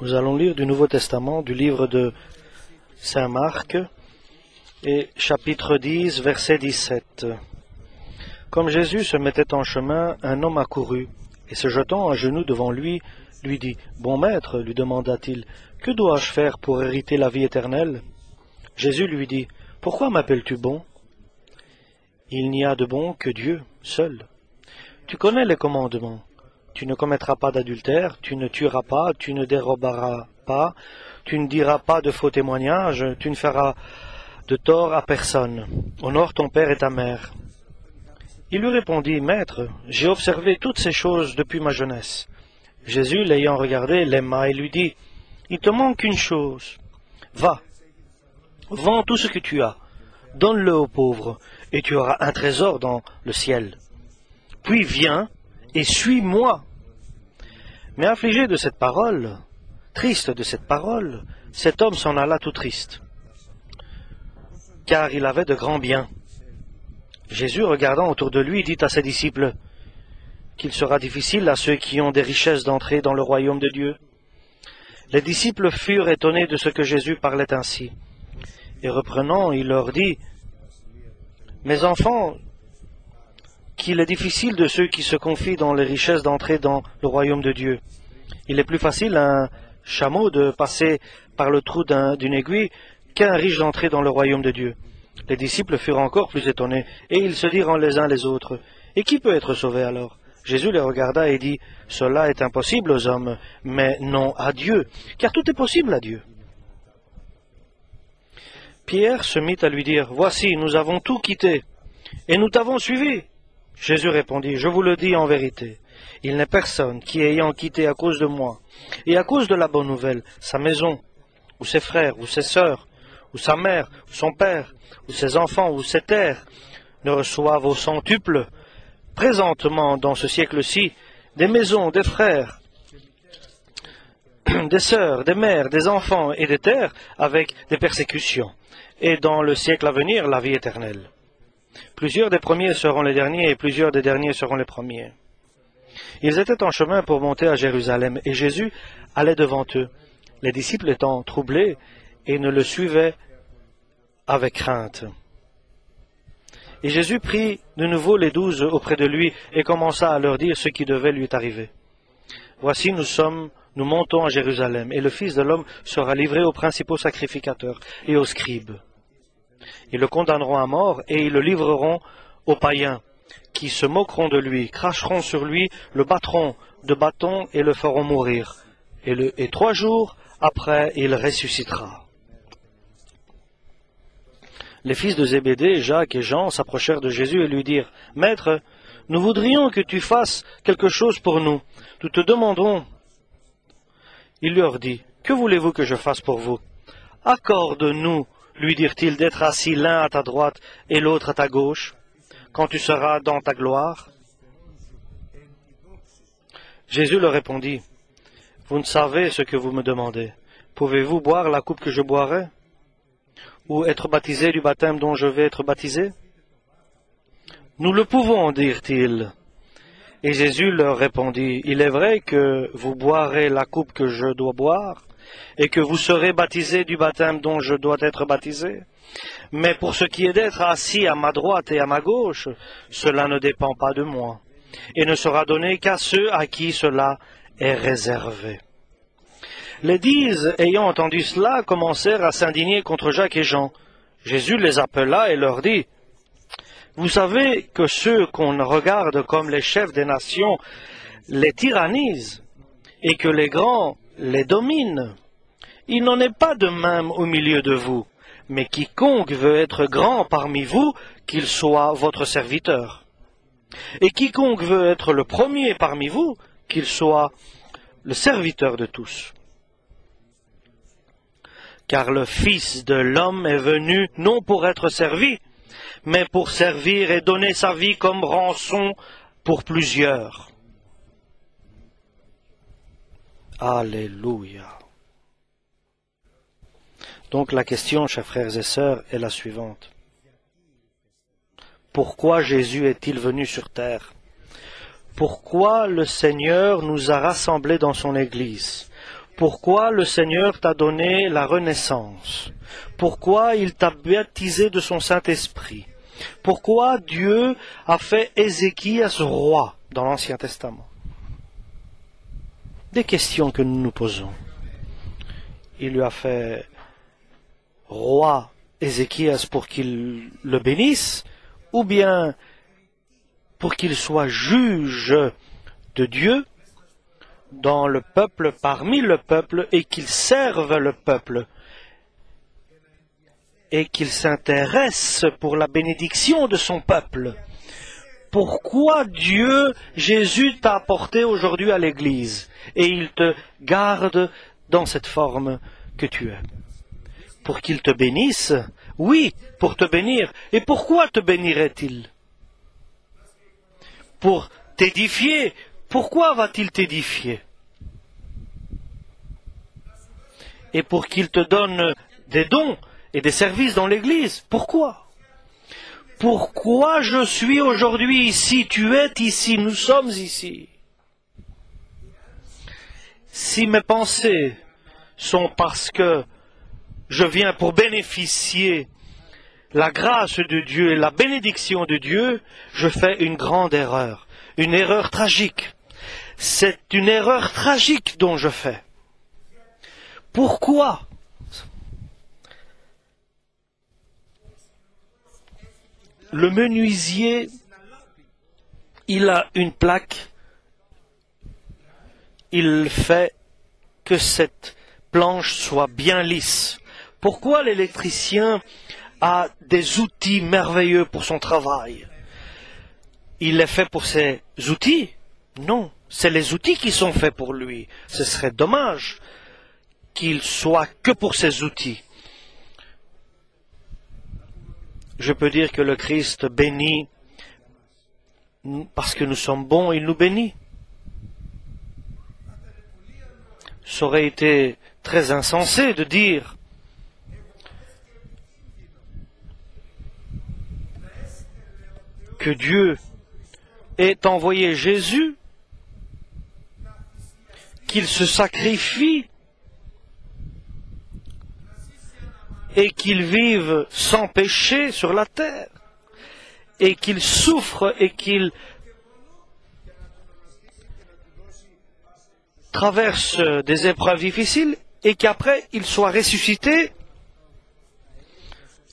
Nous allons lire du Nouveau Testament, du livre de Saint Marc, et chapitre 10, verset 17. Comme Jésus se mettait en chemin, un homme accourut, et se jetant à genoux devant lui, lui dit, « Bon maître, lui demanda-t-il, que dois-je faire pour hériter la vie éternelle ?» Jésus lui dit, « Pourquoi m'appelles-tu bon? Il n'y a de bon que Dieu, seul. Tu connais les commandements. Tu ne commettras pas d'adultère, tu ne tueras pas, tu ne déroberas pas, tu ne diras pas de faux témoignages, tu ne feras de tort à personne. Honore ton père et ta mère. » Il lui répondit, « Maître, j'ai observé toutes ces choses depuis ma jeunesse. » Jésus, l'ayant regardé, l'aima et lui dit, « Il te manque une chose. Va, vends tout ce que tu as, donne-le aux pauvres, et tu auras un trésor dans le ciel. Puis viens et suis-moi. » Mais affligé de cette parole, triste de cette parole, cet homme s'en alla tout triste, car il avait de grands biens. Jésus, regardant autour de lui, dit à ses disciples qu'il sera difficile à ceux qui ont des richesses d'entrer dans le royaume de Dieu. Les disciples furent étonnés de ce que Jésus parlait ainsi. Et reprenant, il leur dit, « Mes enfants, qu'il est difficile de ceux qui se confient dans les richesses d'entrer dans le royaume de Dieu. Il est plus facile à un chameau de passer par le trou d'une aiguille qu'à un riche d'entrer dans le royaume de Dieu. » Les disciples furent encore plus étonnés, et ils se dirent les uns les autres, « Et qui peut être sauvé alors ?» Jésus les regarda et dit, « Cela est impossible aux hommes, mais non à Dieu, car tout est possible à Dieu. » Pierre se mit à lui dire, « Voici, nous avons tout quitté, et nous t'avons suivi. » Jésus répondit, « Je vous le dis en vérité, il n'est personne qui, ayant quitté à cause de moi, et à cause de la bonne nouvelle, sa maison, ou ses frères, ou ses sœurs, ou sa mère, ou son père, ou ses enfants, ou ses terres, ne reçoive au centuple, présentement dans ce siècle-ci, des maisons, des frères, des sœurs, des mères, des enfants et des terres, avec des persécutions, et dans le siècle à venir, la vie éternelle. Plusieurs des premiers seront les derniers, et plusieurs des derniers seront les premiers. » Ils étaient en chemin pour monter à Jérusalem, et Jésus allait devant eux, les disciples étant troublés, et ne le suivaient avec crainte. Et Jésus prit de nouveau les 12 auprès de lui, et commença à leur dire ce qui devait lui arriver. « Voici, nous montons à Jérusalem, et le Fils de l'homme sera livré aux principaux sacrificateurs et aux scribes. Ils le condamneront à mort, et ils le livreront aux païens, qui se moqueront de lui, cracheront sur lui, le battront de bâtons et le feront mourir. Et 3 jours après, il ressuscitera. » Les fils de Zébédée, Jacques et Jean, s'approchèrent de Jésus et lui dirent, « Maître, nous voudrions que tu fasses quelque chose pour nous. Nous te demanderons. » Il leur dit, « Que voulez-vous que je fasse pour vous? » « Accorde-nous, lui dirent-ils, d'être assis l'un à ta droite et l'autre à ta gauche, quand tu seras dans ta gloire. » Jésus leur répondit, « Vous ne savez ce que vous me demandez. Pouvez-vous boire la coupe que je boirai? Ou être baptisé du baptême dont je vais être baptisé? » « Nous le pouvons, dirent-ils. Et Jésus leur répondit, « Il est vrai que vous boirez la coupe que je dois boire, et que vous serez baptisés du baptême dont je dois être baptisé. Mais pour ce qui est d'être assis à ma droite et à ma gauche, cela ne dépend pas de moi, et ne sera donné qu'à ceux à qui cela est réservé. » Les 10, ayant entendu cela, commencèrent à s'indigner contre Jacques et Jean. Jésus les appela et leur dit, « Vous savez que ceux qu'on regarde comme les chefs des nations les tyrannisent, et que les grands les dominent. Il n'en est pas de même au milieu de vous, mais quiconque veut être grand parmi vous, qu'il soit votre serviteur. Et quiconque veut être le premier parmi vous, qu'il soit le serviteur de tous. Car le Fils de l'homme est venu non pour être servi, mais pour servir et donner sa vie comme rançon pour plusieurs. » Alléluia. Donc la question, chers frères et sœurs, est la suivante. Pourquoi Jésus est-il venu sur terre? Pourquoi le Seigneur nous a rassemblés dans son Église? pourquoi le Seigneur t'a donné la renaissance, pourquoi il t'a baptisé de son Saint-Esprit, pourquoi Dieu a fait Ézéchias roi dans l'Ancien Testament. Des questions que nous nous posons. Il lui a fait roi Ézéchias pour qu'il le bénisse, ou bien pour qu'il soit juge de Dieu dans le peuple, parmi le peuple, et qu'il serve le peuple, et qu'il s'intéresse pour la bénédiction de son peuple. Pourquoi Dieu, Jésus t'a apporté aujourd'hui à l'Église, et il te garde dans cette forme que tu es? Pour qu'il te bénisse? Oui, pour te bénir. Et pourquoi te bénirait-il? Pour t'édifier. Pourquoi va-t-il t'édifier? Et pour qu'il te donne des dons et des services dans l'Église. Pourquoi? Pourquoi je suis aujourd'hui ici? Tu es ici, nous sommes ici. Si mes pensées sont parce que je viens pour bénéficier la grâce de Dieu et la bénédiction de Dieu, je fais une grande erreur, une erreur tragique. C'est une erreur tragique dont je fais. Pourquoi? Le menuisier, il a une plaque, il fait que cette planche soit bien lisse. Pourquoi l'électricien a des outils merveilleux pour son travail? Il les fait pour ses outils? Non, c'est les outils qui sont faits pour lui. Ce serait dommage qu'il soit que pour ses outils. Je peux dire que le Christ bénit parce que nous sommes bons, il nous bénit. Ça aurait été très insensé de dire que Dieu ait envoyé Jésus, qu'il se sacrifie et qu'il vive sans péché sur la terre, et qu'il souffre et qu'il traverse des épreuves difficiles, et qu'après il soit ressuscité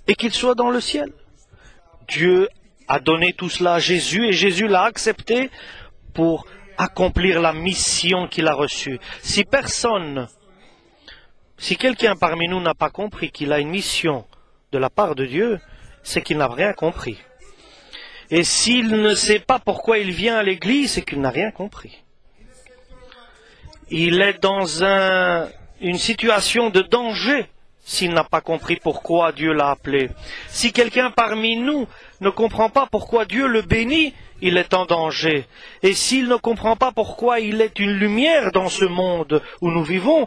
et qu'il soit dans le ciel. Dieu a donné tout cela à Jésus, et Jésus l'a accepté pour accomplir la mission qu'il a reçue. Si quelqu'un parmi nous n'a pas compris qu'il a une mission de la part de Dieu, c'est qu'il n'a rien compris. Et s'il ne sait pas pourquoi il vient à l'église, c'est qu'il n'a rien compris. Il est dans une situation de danger s'il n'a pas compris pourquoi Dieu l'a appelé. Si quelqu'un parmi nous ne comprend pas pourquoi Dieu le bénit, il est en danger. Et s'il ne comprend pas pourquoi il est une lumière dans ce monde où nous vivons,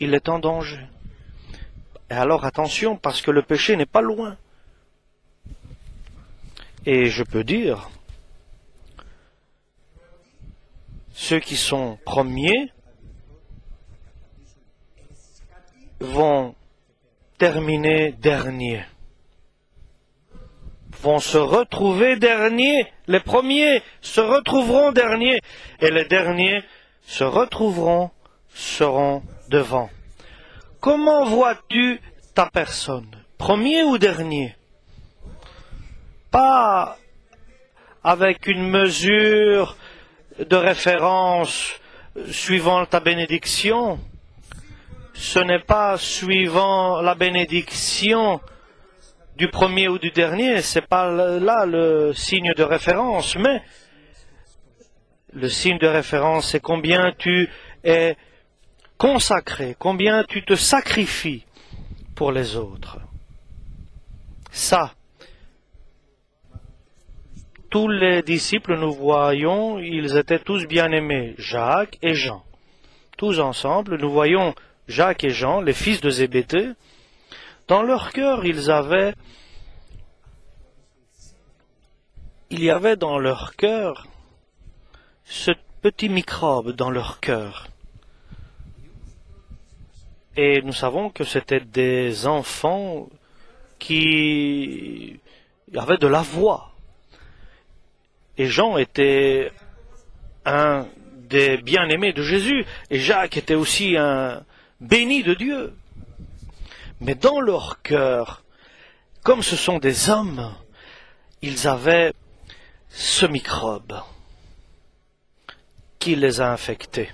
il est en danger. Et alors attention, parce que le péché n'est pas loin. Et je peux dire, ceux qui sont premiers vont terminer derniers, vont se retrouver derniers. Les premiers se retrouveront derniers, et les derniers se retrouveront, seront devant. Comment vois-tu ta personne? Premier ou dernier? Pas avec une mesure de référence suivant ta bénédiction. Ce n'est pas suivant la bénédiction du premier ou du dernier, c'est pas là le signe de référence, mais le signe de référence, c'est combien tu es consacré, combien tu te sacrifies pour les autres. Ça, tous les disciples, nous voyons, ils étaient tous bien-aimés, Jacques et Jean. Tous ensemble, nous voyons Jacques et Jean, les fils de Zébédée. Dans leur cœur, il y avait dans leur cœur ce petit microbe dans leur cœur. Et nous savons que c'était des enfants qui avaient de la voix. Et Jean était un des bien-aimés de Jésus, et Jacques était aussi un béni de Dieu. Mais dans leur cœur, comme ce sont des hommes, ils avaient ce microbe qui les a infectés.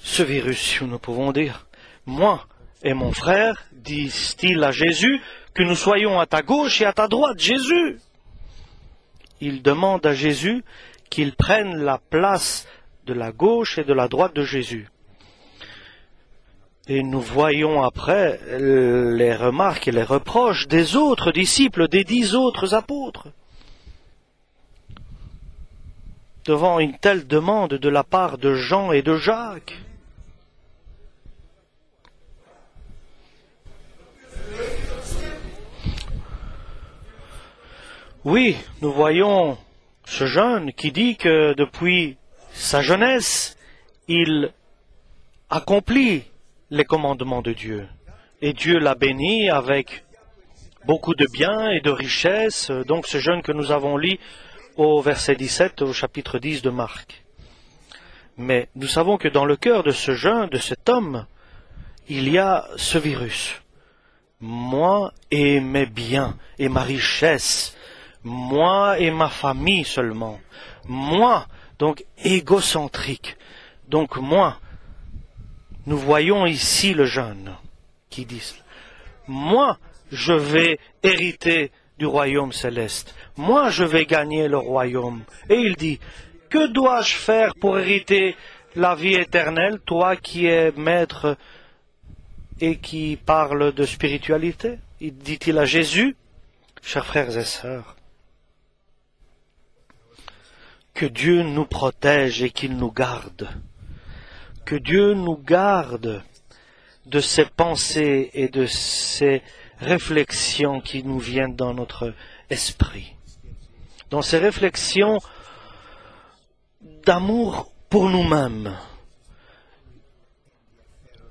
Ce virus, si nous pouvons dire. Moi et mon frère, disent-ils à Jésus, que nous soyons à ta gauche et à ta droite, Jésus. Ils demandent à Jésus qu'il prenne la place de la gauche et de la droite de Jésus. Et nous voyons après les remarques et les reproches des autres disciples, des 10 autres apôtres. Devant une telle demande de la part de Jean et de Jacques. Oui, nous voyons ce jeune qui dit que depuis sa jeunesse, il accomplit les commandements de Dieu. Et Dieu l'a béni avec beaucoup de biens et de richesses. Donc ce jeune que nous avons lu au verset 17, au chapitre 10 de Marc. Mais nous savons que dans le cœur de ce jeune, de cet homme, il y a ce virus. Moi et mes biens et ma richesse, moi et ma famille seulement. Moi, donc égocentrique. Donc moi, nous voyons ici le jeune qui dit cela. Moi, je vais hériter du royaume céleste. Moi, je vais gagner le royaume. Et il dit, que dois-je faire pour hériter la vie éternelle, toi qui es maître et qui parle de spiritualité? Dit-il à Jésus, chers frères et sœurs, que Dieu nous protège et qu'il nous garde. Que Dieu nous garde de ces pensées et de ces réflexions qui nous viennent dans notre esprit. Dans ces réflexions d'amour pour nous-mêmes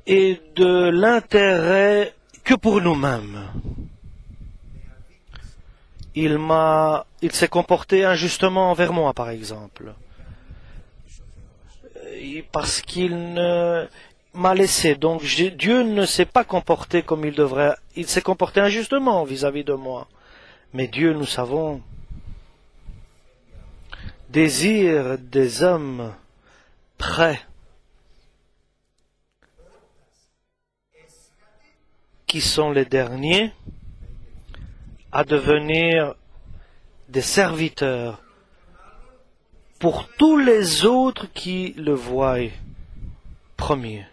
et de l'intérêt que pour nous-mêmes. Il s'est comporté injustement envers moi, par exemple. Parce qu'il m'a laissé. Donc Dieu ne s'est pas comporté comme il devrait. Il s'est comporté injustement vis-à-vis de moi. Mais Dieu, nous savons, désire des hommes prêts, qui sont les derniers, à devenir des serviteurs pour tous les autres qui le voient premier,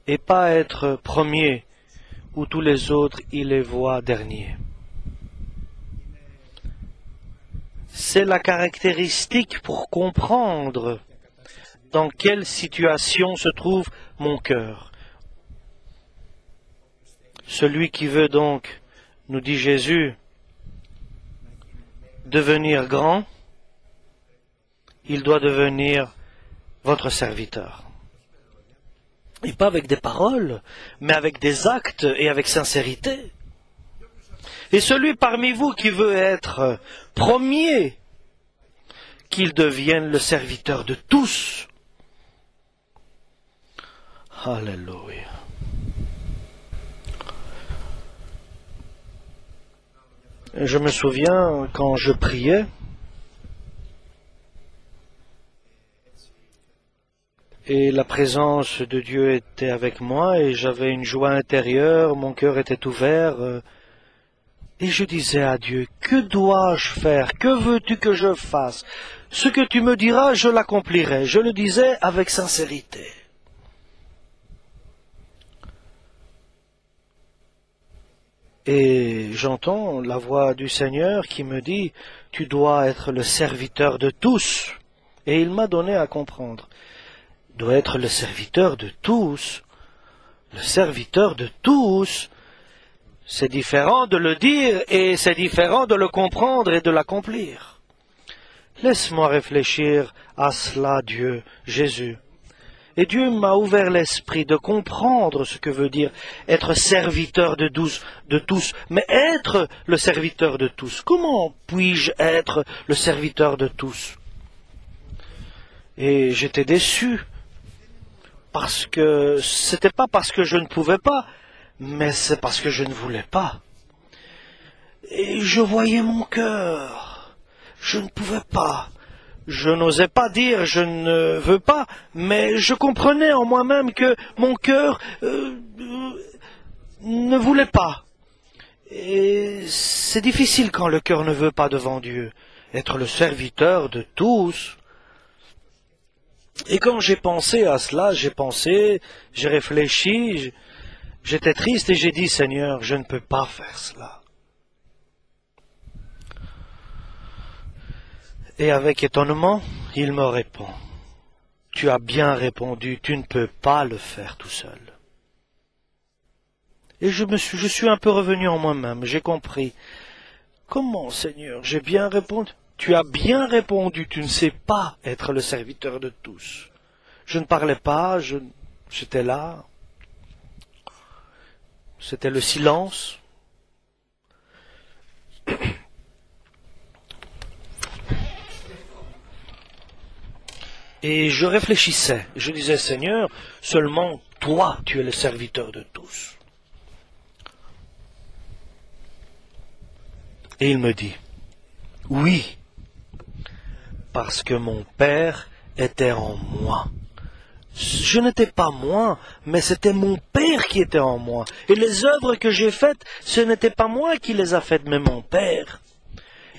et pas être premier où tous les autres ils les voient dernier. C'est la caractéristique pour comprendre dans quelle situation se trouve mon cœur. Celui qui veut donc, nous dit Jésus, devenir grand, il doit devenir votre serviteur. Et pas avec des paroles, mais avec des actes et avec sincérité. Et celui parmi vous qui veut être premier, qu'il devienne le serviteur de tous. Alléluia. Je me souviens quand je priais, et la présence de Dieu était avec moi, et j'avais une joie intérieure, mon cœur était ouvert, et je disais à Dieu, que dois-je faire? Que veux-tu que je fasse? Ce que tu me diras, je l'accomplirai. Je le disais avec sincérité. Et j'entends la voix du Seigneur qui me dit, tu dois être le serviteur de tous. Et il m'a donné à comprendre. Doit être le serviteur de tous. Le serviteur de tous. C'est différent de le dire et c'est différent de le comprendre et de l'accomplir. Laisse-moi réfléchir à cela, Dieu, Jésus. Et Dieu m'a ouvert l'esprit de comprendre ce que veut dire être serviteur de tous, mais être le serviteur de tous. Comment puis-je être le serviteur de tous? Et j'étais déçu, parce que c'était pas parce que je ne pouvais pas, mais c'est parce que je ne voulais pas. Et je voyais mon cœur. Je ne pouvais pas. Je n'osais pas dire je ne veux pas, mais je comprenais en moi-même que mon cœur ne voulait pas. Et c'est difficile quand le cœur ne veut pas devant Dieu, être le serviteur de tous. Et quand j'ai pensé à cela, j'ai réfléchi, j'étais triste et j'ai dit, Seigneur, je ne peux pas faire cela. Et avec étonnement, il me répond, tu as bien répondu, tu ne peux pas le faire tout seul. Et je suis un peu revenu en moi-même, j'ai compris. Comment, Seigneur, j'ai bien répondu? Tu as bien répondu, tu ne sais pas être le serviteur de tous. Je ne parlais pas, j'étais là. C'était le silence. Et je réfléchissais, je disais, Seigneur, seulement toi, tu es le serviteur de tous. Et il me dit, oui, parce que mon Père était en moi. Je n'étais pas moi, mais c'était mon Père qui était en moi. Et les œuvres que j'ai faites, ce n'était pas moi qui les a faites, mais mon Père.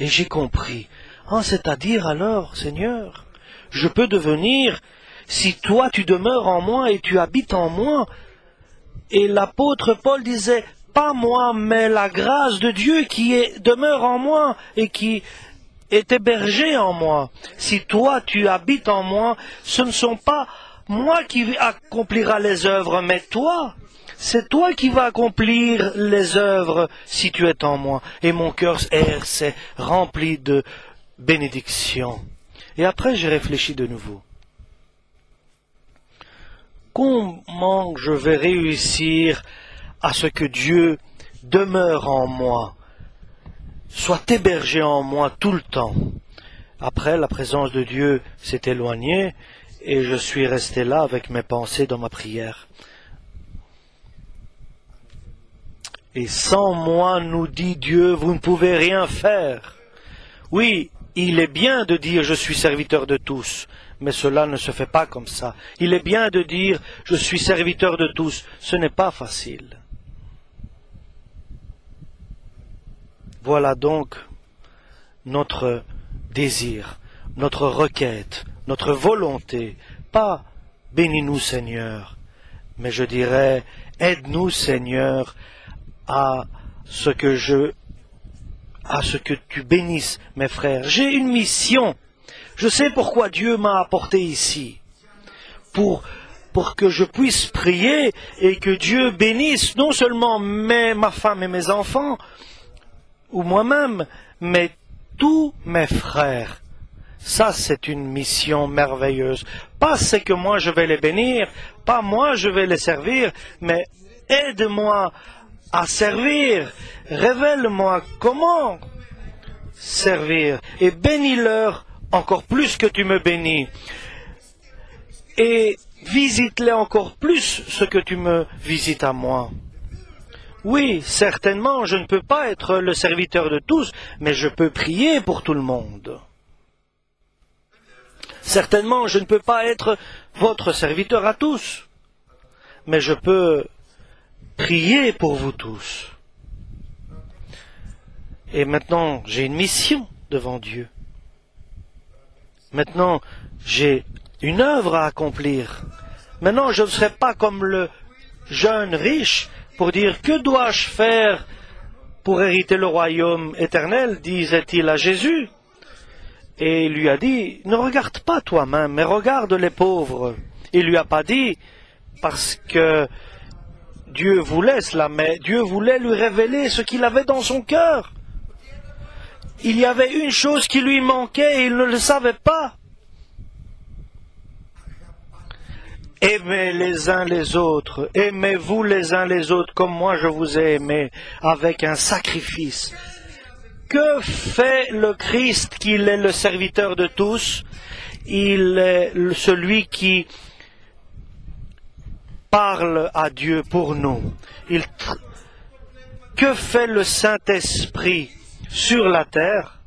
Et j'ai compris. Ah, c'est-à-dire alors, Seigneur, je peux devenir, si toi tu demeures en moi et tu habites en moi. Et l'apôtre Paul disait, pas moi, mais la grâce de Dieu demeure en moi et qui est hébergée en moi. Si toi tu habites en moi, ce ne sont pas moi qui accomplira les œuvres, mais toi. C'est toi qui vas accomplir les œuvres si tu es en moi. Et mon cœur s'est rempli de bénédictions. Et après, j'ai réfléchi de nouveau. Comment je vais réussir à ce que Dieu demeure en moi, soit hébergé en moi tout le temps? Après, la présence de Dieu s'est éloignée et je suis resté là avec mes pensées dans ma prière. Et sans moi, nous dit Dieu, vous ne pouvez rien faire. Oui, il est bien de dire je suis serviteur de tous, mais cela ne se fait pas comme ça. Il est bien de dire je suis serviteur de tous, ce n'est pas facile. Voilà donc notre désir, notre requête, notre volonté, pas bénis-nous Seigneur, mais je dirais aide-nous Seigneur à ce que tu bénisses mes frères. J'ai une mission. Je sais pourquoi Dieu m'a apporté ici. Pour que je puisse prier et que Dieu bénisse non seulement ma femme et mes enfants, ou moi-même, mais tous mes frères. Ça, c'est une mission merveilleuse. Pas c'est que moi je vais les bénir, pas moi je vais les servir, mais aide-moi à servir. Révèle-moi comment servir et bénis-leur encore plus que tu me bénis. Et visite-les encore plus ce que tu me visites à moi. Oui, certainement, je ne peux pas être le serviteur de tous, mais je peux prier pour tout le monde. Certainement, je ne peux pas être votre serviteur à tous, mais je peux prier pour vous tous. Et maintenant, j'ai une mission devant Dieu. Maintenant, j'ai une œuvre à accomplir. Maintenant, je ne serai pas comme le jeune riche pour dire « Que dois-je faire pour hériter le royaume éternel ?» disait-il à Jésus. Et il lui a dit « Ne regarde pas toi-même, mais regarde les pauvres. » Il lui a pas dit parce que Dieu voulait cela, mais Dieu voulait lui révéler ce qu'il avait dans son cœur. Il y avait une chose qui lui manquait et il ne le savait pas. aimez les uns les autres, aimez-vous les uns les autres comme moi je vous ai aimé, avec un sacrifice. Que fait le Christ qu'il est le serviteur de tous? Il est celui qui parle à Dieu pour nous. Que fait le Saint-Esprit sur la terre?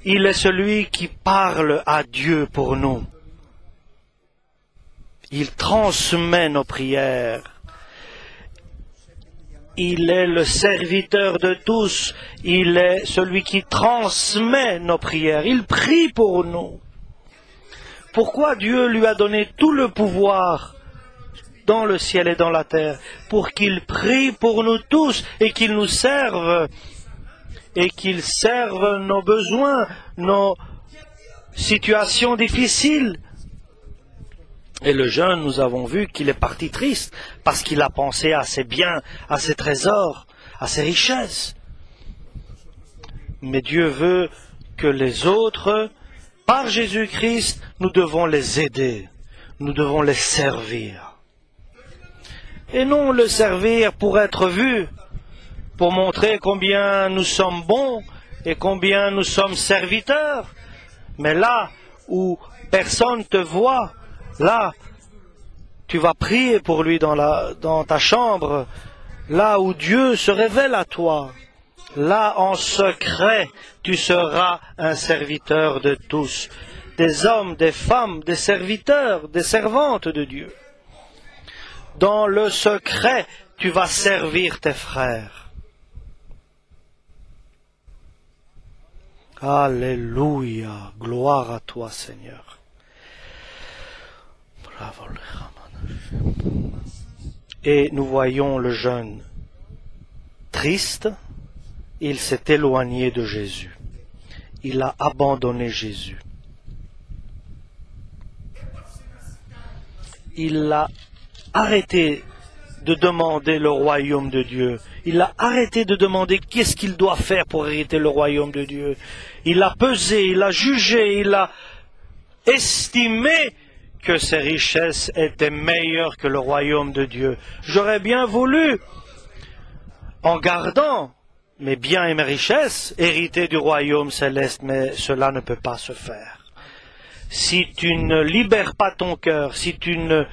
Il est celui qui parle à Dieu pour nous. Il transmet nos prières. Il est le serviteur de tous. Il est celui qui transmet nos prières. Il prie pour nous. Pourquoi Dieu lui a donné tout le pouvoir dans le ciel et dans la terre? Pour qu'il prie pour nous tous et qu'il nous serve. Et qu'il serve nos besoins, nos situations difficiles. Et le jeune, nous avons vu qu'il est parti triste parce qu'il a pensé à ses biens, à ses trésors, à ses richesses. Mais Dieu veut que les autres, par Jésus-Christ, nous devons les aider, nous devons les servir. Et non le servir pour être vu, pour montrer combien nous sommes bons et combien nous sommes serviteurs. Mais là où personne te voit, là, tu vas prier pour lui dans ta chambre, là où Dieu se révèle à toi. Là, en secret, tu seras un serviteur de tous, des hommes, des femmes, des serviteurs, des servantes de Dieu. Dans le secret, tu vas servir tes frères. Alléluia, gloire à toi, Seigneur. Et nous voyons le jeune triste, il s'est éloigné de Jésus. Il a abandonné Jésus. Il a arrêté de demander le royaume de Dieu. Il a arrêté de demander qu'est-ce qu'il doit faire pour hériter le royaume de Dieu. Il a pesé, il a jugé, il a estimé que ses richesses étaient meilleures que le royaume de Dieu. J'aurais bien voulu, en gardant mes biens et mes richesses, hériter du royaume céleste, mais cela ne peut pas se faire. Si tu ne libères pas ton cœur, si tu ne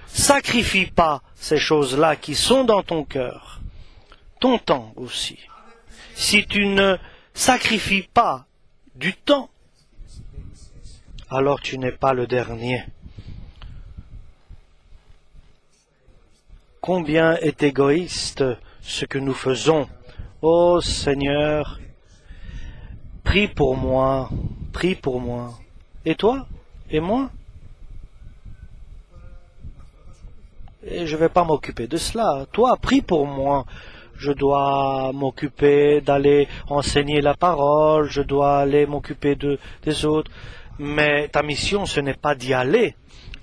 sacrifies pas ces choses-là qui sont dans ton cœur, ton temps aussi, si tu ne sacrifies pas du temps, alors tu n'es pas le dernier. Combien est égoïste ce que nous faisons. Ô Seigneur, prie pour moi, prie pour moi. Et toi? Et moi? Et je ne vais pas m'occuper de cela. Toi, prie pour moi. Je dois m'occuper d'aller enseigner la parole, je dois aller m'occuper des autres. Mais ta mission, ce n'est pas d'y aller.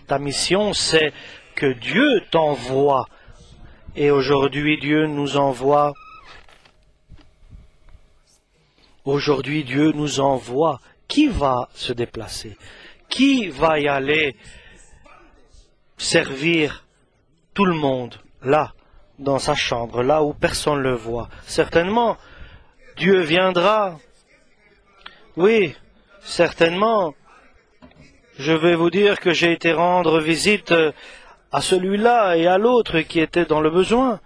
Ta mission, c'est que Dieu t'envoie. Et aujourd'hui, Dieu nous envoie. Aujourd'hui, Dieu nous envoie. Qui va se déplacer? Qui va y aller servir tout le monde, là, dans sa chambre, là où personne ne le voit? Certainement, Dieu viendra. Oui, certainement. Je vais vous dire que j'ai été rendre visite à celui-là et à l'autre qui était dans le besoin.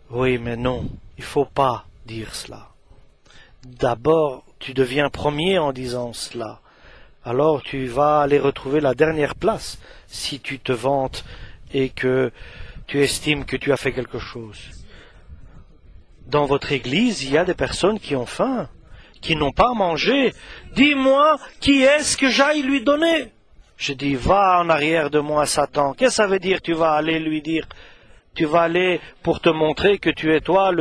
Oui, mais non, il ne faut pas dire cela. D'abord, tu deviens premier en disant cela. Alors tu vas aller retrouver la dernière place si tu te vantes et que tu estimes que tu as fait quelque chose. Dans votre église, il y a des personnes qui ont faim, qui n'ont pas mangé. Dis-moi, qui est-ce que j'aille lui donner? Je dis, va en arrière de moi, Satan. Qu'est-ce que ça veut dire, tu vas aller lui dire? Tu vas aller pour te montrer que tu es toi,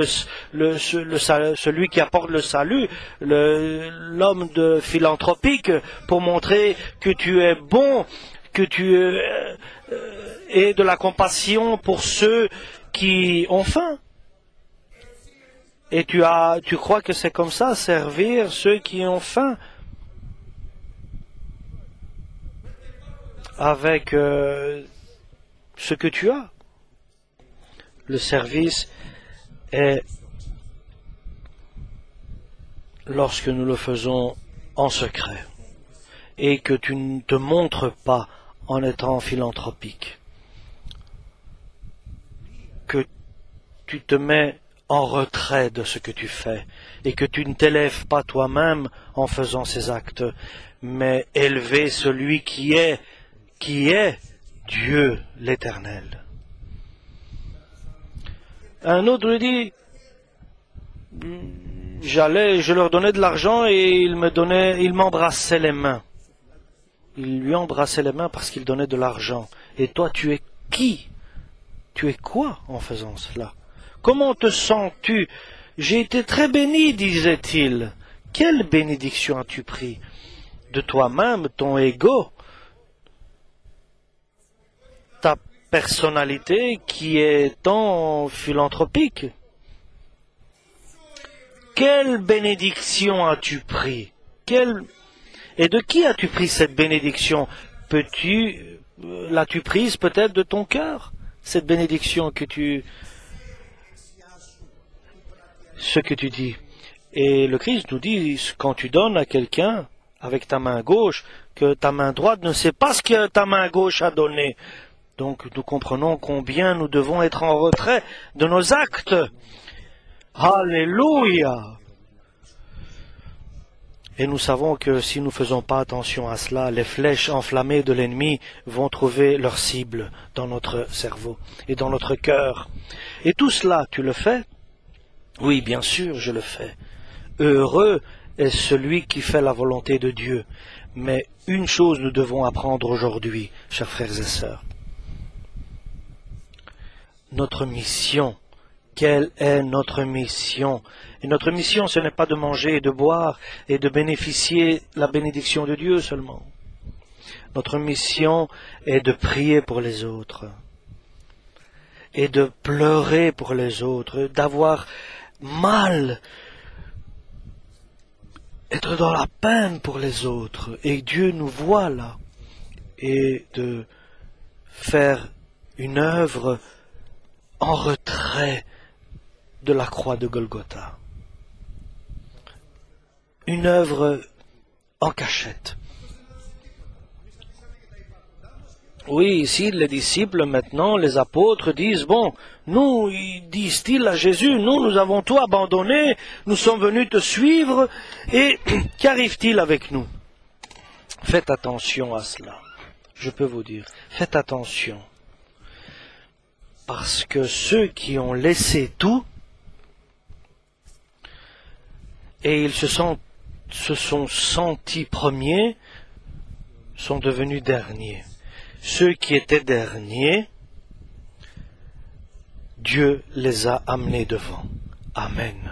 celui qui apporte le salut, l'homme philanthropique, pour montrer que tu es bon, que tu aies de la compassion pour ceux qui ont faim. Et tu crois que c'est comme ça, servir ceux qui ont faim? avec ce que tu as. Le service est lorsque nous le faisons en secret et que tu ne te montres pas en étant philanthropique, que tu te mets en retrait de ce que tu fais et que tu ne t'élèves pas toi-même en faisant ces actes, mais élever celui qui est Dieu l'Éternel. Un autre lui dit, je leur donnais de l'argent et il m'embrassait les mains. Il lui embrassait les mains parce qu'il donnait de l'argent. Et toi, tu es qui? Tu es quoi en faisant cela? Comment te sens-tu? J'ai été très béni, disait-il. Quelle bénédiction as-tu pris? De toi-même, ton ego, ta personnalité qui est tant philanthropique. Quelle bénédiction as-tu pris? Et de qui as-tu pris cette bénédiction? L'as-tu prise peut-être de ton cœur? Cette bénédiction ce que tu dis. Et le Christ nous dit, quand tu donnes à quelqu'un avec ta main gauche, que ta main droite ne sait pas ce que ta main gauche a donné. Donc nous comprenons combien nous devons être en retrait de nos actes. Alléluia! Et nous savons que si nous ne faisons pas attention à cela, les flèches enflammées de l'ennemi vont trouver leur cible dans notre cerveau et dans notre cœur. Et tout cela, tu le fais? Oui, bien sûr, je le fais. Heureux est celui qui fait la volonté de Dieu. Mais une chose nous devons apprendre aujourd'hui, chers frères et sœurs. Notre mission. Quelle est notre mission? Et notre mission, ce n'est pas de manger et de boire et de bénéficier la bénédiction de Dieu seulement. Notre mission est de prier pour les autres et de pleurer pour les autres, d'avoir mal, être dans la peine pour les autres. Et Dieu nous voit là. Et de faire une œuvre en retrait de la croix de Golgotha. Une œuvre en cachette. Oui, ici, les disciples, maintenant, les apôtres disent, bon, nous, disent-ils à Jésus, nous avons tout abandonné, nous sommes venus te suivre, et qu'arrive-t-il avec nous? Faites attention à cela. Je peux vous dire, faites attention. Parce que ceux qui ont laissé tout, et ils se sont sentis premiers, sont devenus derniers. Ceux qui étaient derniers, Dieu les a amenés devant. Amen.